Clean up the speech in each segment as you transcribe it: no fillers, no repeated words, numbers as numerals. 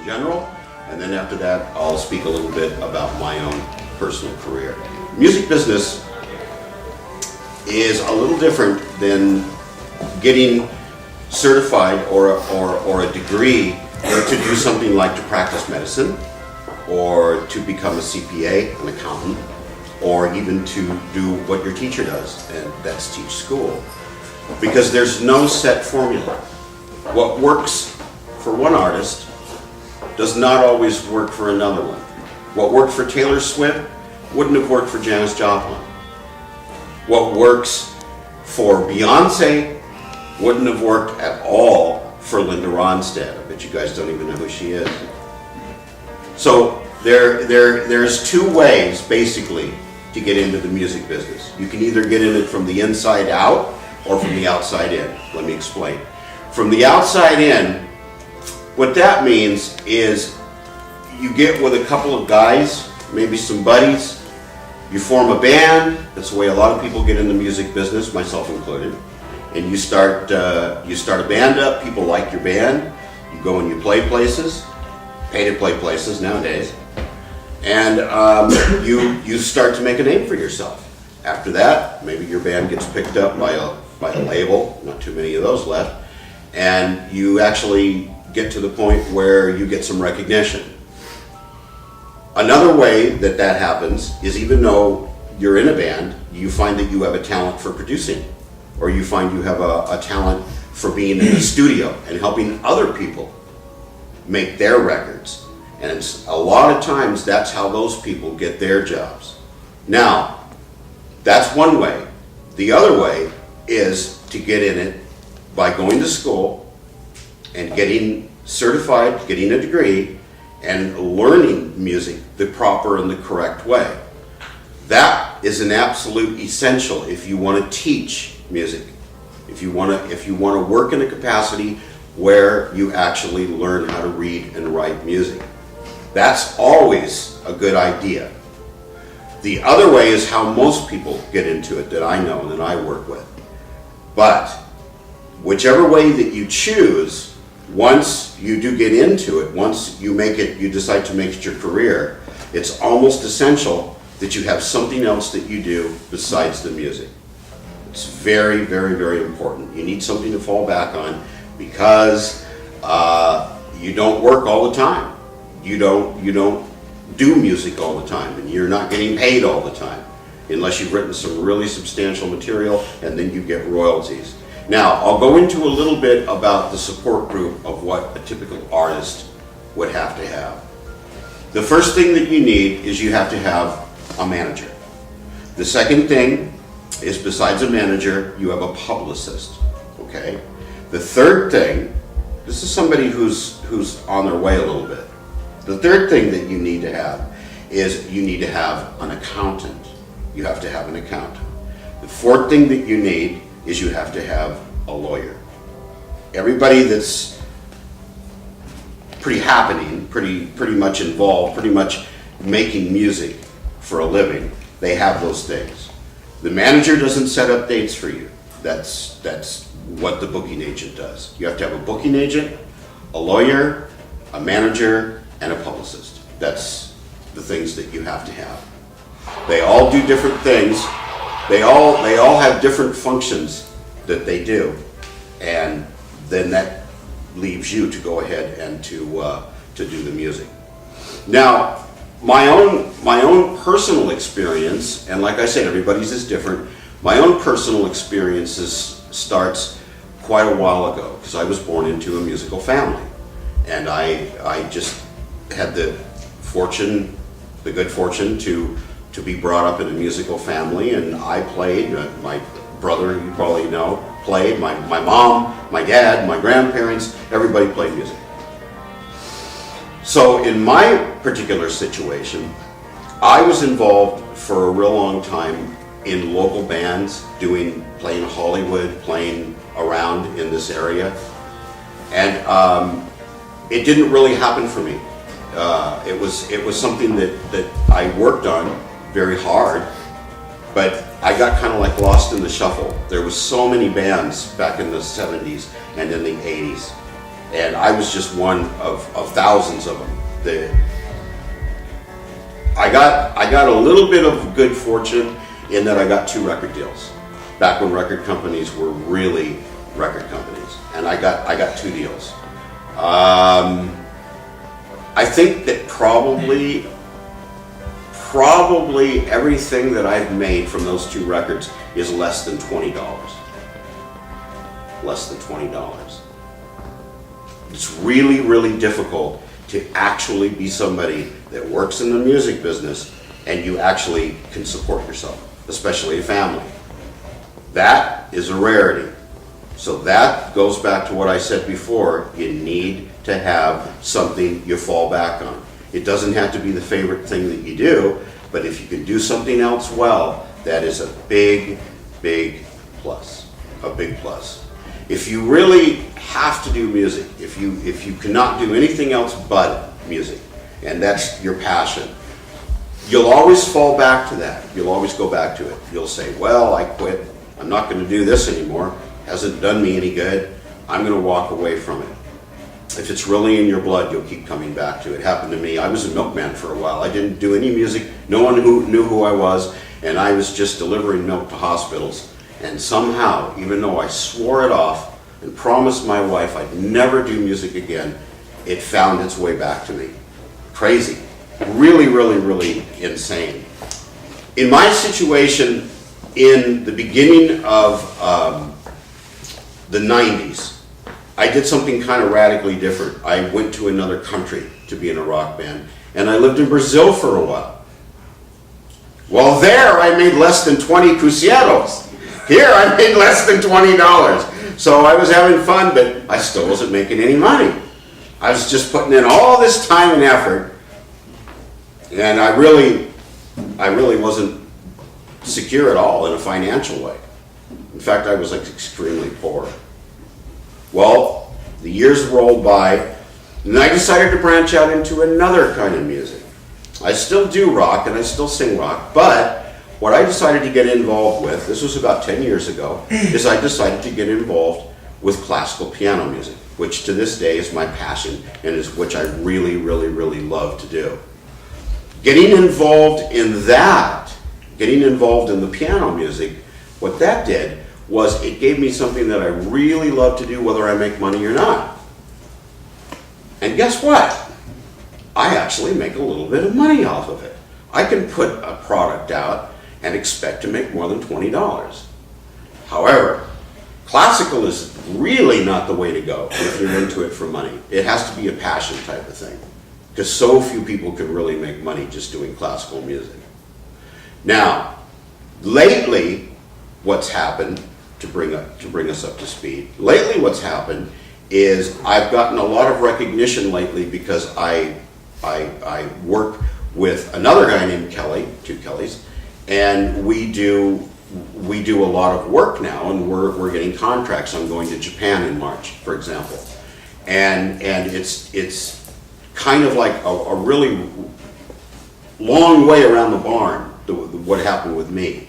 in general, and then after that I'll speak a little bit about my own personal career. Music business is a little different than getting certified or a degree to do something like to practice medicine, or to become a CPA, an accountant, or even to do what your teacher does, and that's teach school. Because there's no set formula. What works for one artist does not always work for another one. What worked for Taylor Swift wouldn't have worked for Janis Joplin. What works for Beyonce wouldn't have worked at all for Linda Ronstadt. I bet you guys don't even know who she is. So there's two ways basically to get into the music business. You can either get in it from the inside out or from the outside in. Let me explain. From the outside in, what that means is you get with a couple of guys, maybe some buddies, you form a band. That's the way a lot of people get in the music business, myself included. And you start a band up, people like your band, you go and you play places, pay to play places nowadays, and you start to make a name for yourself. After that, maybe your band gets picked up by a label, not too many of those left, and you actually get to the point where you get some recognition. Another way that happens is, even though you're in a band, you find that you have a talent for producing, or you find you have a talent for being in the studio and helping other people make their records. And it's a lot of times that's how those people get their jobs. Now, that's one way. The other way is to get in it by going to school and getting certified, getting a degree, and learning music the proper and the correct way. That is an absolute essential if you want to teach music. If you want to work in a capacity where you actually learn how to read and write music. That's always a good idea. The other way is how most people get into it that I know and that I work with. But whichever way that you choose, once you do get into it, once you decide to make it your career, it's almost essential that you have something else that you do besides the music. It's very, very, very important. You need something to fall back on, because you don't work all the time. You don't do music all the time, and you're not getting paid all the time, unless you've written some really substantial material, and then you get royalties. Now, I'll go into a little bit about the support group of what a typical artist would have to have. The first thing that you need is you have to have a manager. The second thing is, besides a manager, you have a publicist, okay? The third thing, this is somebody who's on their way a little bit. The third thing that you need to have is you need to have an accountant. You have to have an accountant. The fourth thing that you need is you have to have a lawyer. Everybody that's pretty happening, pretty much involved, pretty much making music for a living, they have those things. The manager doesn't set up dates for you. That's what the booking agent does. You have to have a booking agent, a lawyer, a manager, and a publicist. That's the things that you have to have. They all do different things. They all have different functions that they do, and then that leaves you to go ahead and to do the music. Now, my own personal experience, and like I said, everybody's is different. My own personal experiences starts quite a while ago, because I was born into a musical family, and I just had the good fortune to be brought up in a musical family, and I played. My brother, you probably know, played. My mom, my dad, my grandparents, everybody played music. So in my particular situation, I was involved for a real long time in local bands, playing Hollywood, playing around in this area, and it didn't really happen for me. It was something that I worked on very hard, but I got kind of like lost in the shuffle. There was so many bands back in the 70s and in the 80s, And I was just one of thousands of them. I got a little bit of good fortune in that I got 2 record deals. Back when record companies were really record companies. And I got 2 deals. I think that probably everything that I've made from those 2 records is less than $20. Less than $20. It's really, really difficult to actually be somebody that works in the music business and you actually can support yourself, especially a family. That is a rarity. So that goes back to what I said before. You need to have something you fall back on. It doesn't have to be the favorite thing that you do, but if you can do something else well, that is a big, big plus. A big plus. If you really have to do music, if you cannot do anything else but music, and that's your passion, you'll always fall back to that. You'll always go back to it. You'll say, well, I quit. I'm not going to do this anymore. Hasn't done me any good. I'm going to walk away from it. If it's really in your blood, you'll keep coming back to it. It happened to me. I was a milkman for a while. I didn't do any music. No one knew who I was, and I was just delivering milk to hospitals. And somehow, even though I swore it off and promised my wife I'd never do music again, it found its way back to me. Crazy. Really, really, really insane. In my situation, in the beginning of the 90s, I did something kind of radically different. I went to another country to be in a rock band, and I lived in Brazil for a while. Well, there I made less than 20 cruciados. Here I made less than $20. So I was having fun, but I still wasn't making any money. I was just putting in all this time and effort, and I really wasn't secure at all in a financial way. In fact, I was like extremely poor. Well, the years rolled by, and I decided to branch out into another kind of music. I still do rock and I still sing rock, but what I decided to get involved with, this was about 10 years ago, is I decided to get involved with classical piano music, which to this day is my passion and is which I really, really, really love to do. Getting involved in that, getting involved in the piano music, what that did was it gave me something that I really love to do whether I make money or not. And guess what? I actually make a little bit of money off of it. I can put a product out and expect to make more than $20. However, classical is really not the way to go if you're into it for money. It has to be a passion type of thing, because so few people can really make money just doing classical music. Now, lately, what's happened, to bring us up to speed, lately what's happened is I've gotten a lot of recognition lately because I work with another guy named Kelle, 2 Kellys, and we do a lot of work now, and we're getting contracts. I'm going to Japan in March, for example, and it's kind of like a really long way around the barn, what happened with me.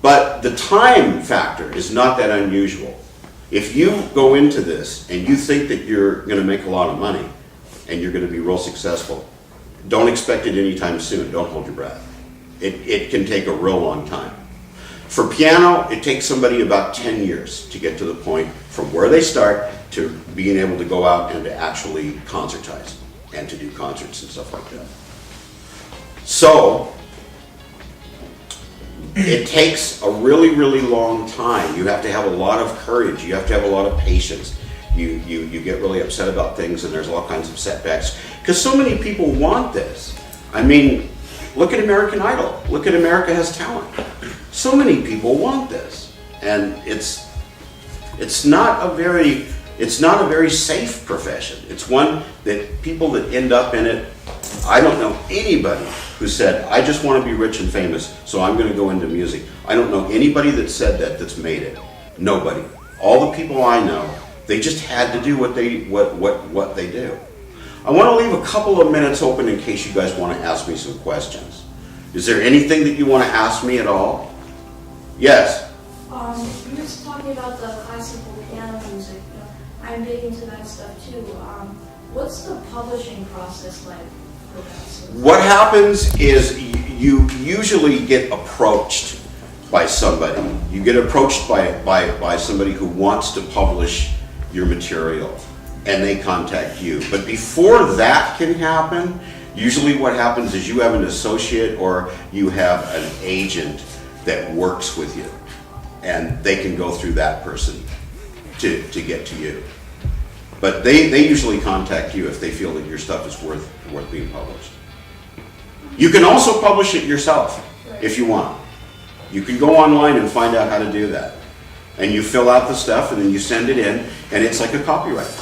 But the time factor is not that unusual. If you go into this and you think that you're going to make a lot of money and you're going to be real successful, don't expect it anytime soon. Don't hold your breath. It can take a real long time. For piano, it takes somebody about 10 years to get to the point from where they start to being able to go out and to actually concertize and to do concerts and stuff like that. So, it takes a really, really long time. You have to have a lot of courage. You have to have a lot of patience. You get really upset about things, and there's all kinds of setbacks. Because so many people want this. I mean, look at American Idol. Look at America Has Talent. So many people want this. And it's not a very safe profession. It's one that people that end up in it, I don't know anybody who said, I just want to be rich and famous, so I'm going to go into music. I don't know anybody that said that that's made it. Nobody. All the people I know, they just had to do what they do. I want to leave a couple of minutes open in case you guys want to ask me some questions. Is there anything that you want to ask me at all? Yes? You were just talking about the classical piano music. I'm big into that stuff too. What's the publishing process like for that sort of What happens is you usually get approached by somebody. You get approached by somebody who wants to publish your material, and they contact you. But before that can happen, usually what happens is you have an associate or you have an agent that works with you, and they can go through that person to get to you. But they usually contact you if they feel that your stuff is worth being published. You can also publish it yourself if you want. You can go online and find out how to do that. And you fill out the stuff and then you send it in, and it's like a copyright.